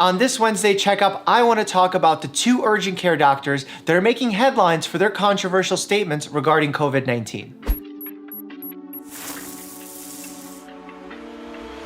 On this Wednesday checkup, I want to talk about the two urgent care doctors that are making headlines for their controversial statements regarding COVID-19.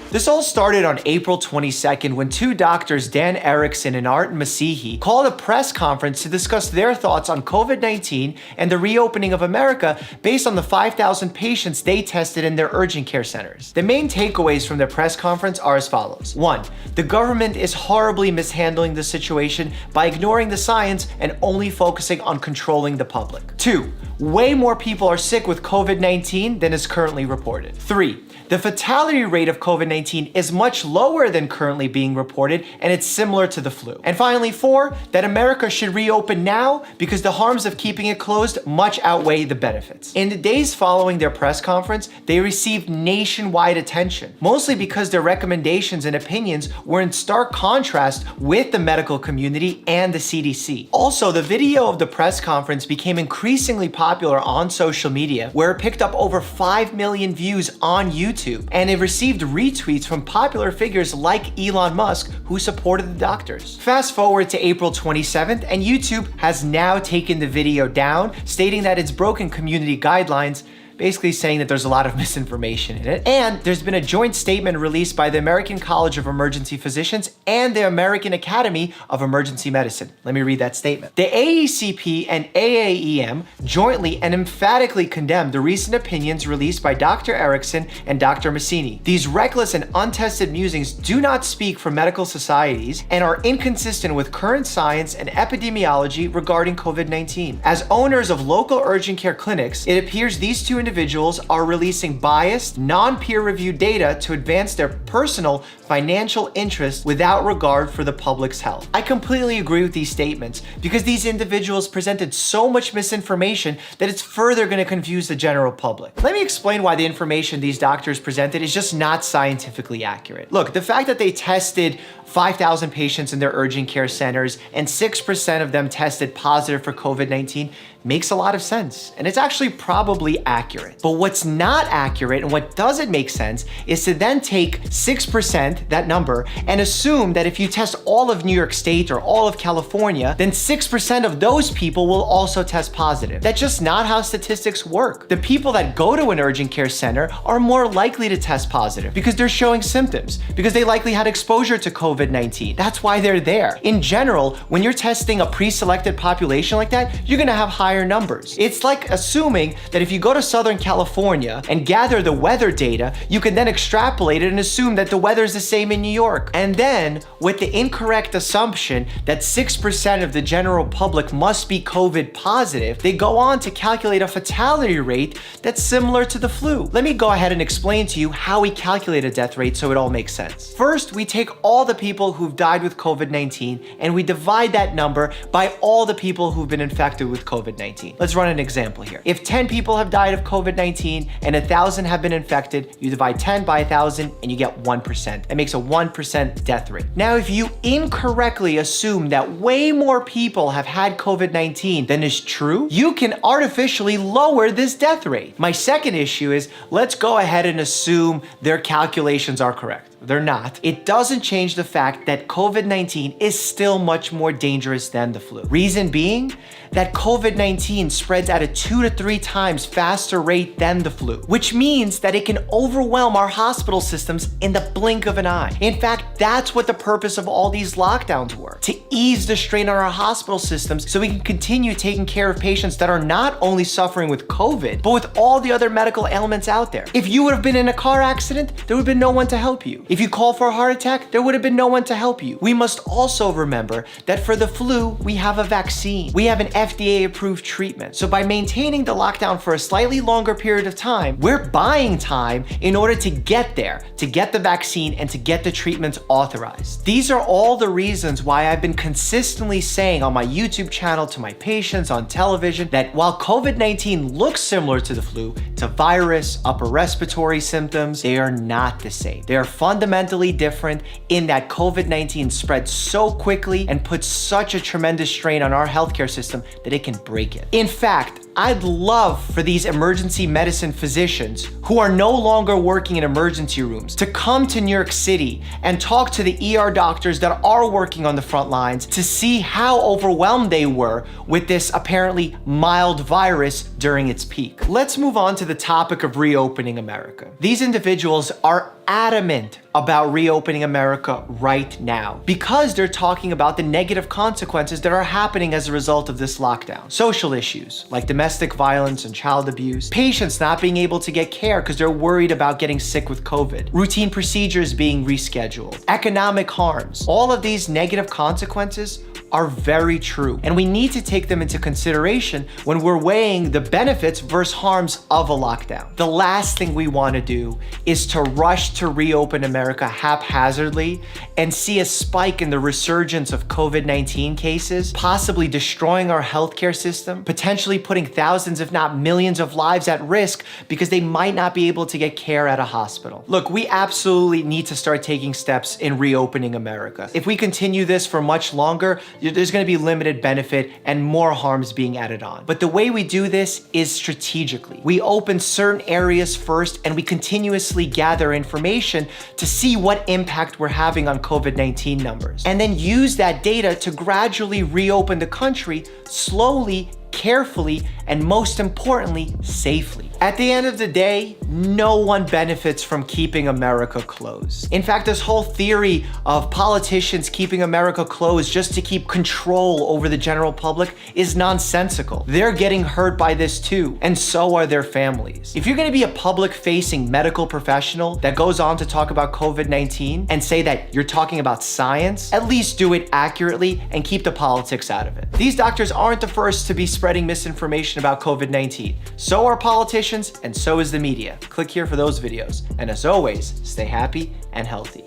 This all started on April 22nd when two doctors, Dan Erickson and Art Masihi, called a press conference to discuss their thoughts on COVID-19 and the reopening of America based on the 5,000 patients they tested in their urgent care centers. The main takeaways from the press conference are as follows. 1. The government is horribly mishandling the situation by ignoring the science and only focusing on controlling the public. 2. Way more people are sick with COVID-19 than is currently reported. 3. The fatality rate of COVID-19 is much lower than currently being reported, and it's similar to the flu. And finally, 4, that America should reopen now because the harms of keeping it closed much outweigh the benefits. In the days following their press conference, they received nationwide attention, mostly because their recommendations and opinions were in stark contrast with the medical community and the CDC. Also, the video of the press conference became increasingly popular on social media, where it picked up over 5 million views on YouTube, and it received retweets from popular figures like Elon Musk, who supported the doctors. Fast forward to April 27th, and YouTube has now taken the video down, stating that it's broken community guidelines, basically saying that there's a lot of misinformation in it. And there's been a joint statement released by the American College of Emergency Physicians and the American Academy of Emergency Medicine. Let me read that statement. The AECP and AAEM jointly and emphatically condemned the recent opinions released by Dr. Erickson and Dr. Masihi. These reckless and untested musings do not speak for medical societies and are inconsistent with current science and epidemiology regarding COVID-19. As owners of local urgent care clinics, it appears these two individuals are releasing biased, non-peer-reviewed data to advance their personal financial interests without regard for the public's health. I completely agree with these statements because these individuals presented so much misinformation that it's further going to confuse the general public. Let me explain why the information these doctors presented is just not scientifically accurate. Look, the fact that they tested 5,000 patients in their urgent care centers and 6% of them tested positive for COVID-19 makes a lot of sense, and it's actually probably accurate. But what's not accurate and what doesn't make sense is to then take 6%, that number, and assume that if you test all of New York State or all of California, then 6% of those people will also test positive. That's just not how statistics work. The people that go to an urgent care center are more likely to test positive because they're showing symptoms, because they likely had exposure to COVID-19. That's why they're there. In general, when you're testing a pre-selected population like that, you're gonna have higher numbers. It's like assuming that if you go to Southern California and gather the weather data, you can then extrapolate it and assume that the weather is the same in New York. And then, with the incorrect assumption that 6% of the general public must be COVID positive, they go on to calculate a fatality rate that's similar to the flu. Let me go ahead and explain to you how we calculate a death rate so it all makes sense. First, we take all the people who've died with COVID-19 and we divide that number by all the people who've been infected with COVID-19. Let's run an example here. If 10 people have died of COVID-19 and 1,000 have been infected, you divide 10 by 1,000 and you get 1%. That makes a 1% death rate. Now, if you incorrectly assume that way more people have had COVID-19 than is true, you can artificially lower this death rate. My second issue is, let's go ahead and assume their calculations are correct. They're not. It doesn't change the fact that COVID-19 is still much more dangerous than the flu. Reason being that COVID-19 spreads at a 2 to 3 times faster rate than the flu, which means that it can overwhelm our hospital systems in the blink of an eye. In fact, that's what the purpose of all these lockdowns were, to ease the strain on our hospital systems so we can continue taking care of patients that are not only suffering with COVID, but with all the other medical ailments out there. If you would have been in a car accident, there would have been no one to help you. If you call for a heart attack, there would have been no one to help you. We must also remember that for the flu, we have a vaccine. We have an FDA-approved treatment. So by maintaining the lockdown for a slightly longer period of time, we're buying time in order to get there, to get the vaccine and to get the treatments authorized. These are all the reasons why I've been consistently saying on my YouTube channel, to my patients, on television, that while COVID-19 looks similar to the flu, it's a virus, upper respiratory symptoms, they are not the same. They are fundamentally different in that COVID-19 spreads so quickly and puts such a tremendous strain on our healthcare system that it can break it. In fact, I'd love for these emergency medicine physicians who are no longer working in emergency rooms to come to New York City and talk to the ER doctors that are working on the front lines to see how overwhelmed they were with this apparently mild virus during its peak. Let's move on to the topic of reopening America. These individuals are adamant about reopening America right now because they're talking about the negative consequences that are happening as a result of this lockdown. Social issues like domestic violence and child abuse, patients not being able to get care because they're worried about getting sick with COVID, routine procedures being rescheduled, economic harms. All of these negative consequences are very true, and we need to take them into consideration when we're weighing the benefits versus harms of a lockdown. The last thing we want to do is to rush to reopen America haphazardly and see a spike in the resurgence of COVID-19 cases, possibly destroying our healthcare system, potentially putting thousands if not millions of lives at risk because they might not be able to get care at a hospital. Look, we absolutely need to start taking steps in reopening America. If we continue this for much longer, there's going to be limited benefit and more harms being added on. But the way we do this is strategically. We open certain areas first and we continuously gather information to see what impact we're having on COVID-19 numbers. And then use that data to gradually reopen the country slowly, carefully, and most importantly, safely. At the end of the day, no one benefits from keeping America closed. In fact, this whole theory of politicians keeping America closed just to keep control over the general public is nonsensical. They're getting hurt by this too, and so are their families. If you're gonna be a public-facing medical professional that goes on to talk about COVID-19 and say that you're talking about science, at least do it accurately and keep the politics out of it. These doctors aren't the first to be spreading misinformation about COVID-19. So are politicians, and so is the media. Click here for those videos. And as always, stay happy and healthy.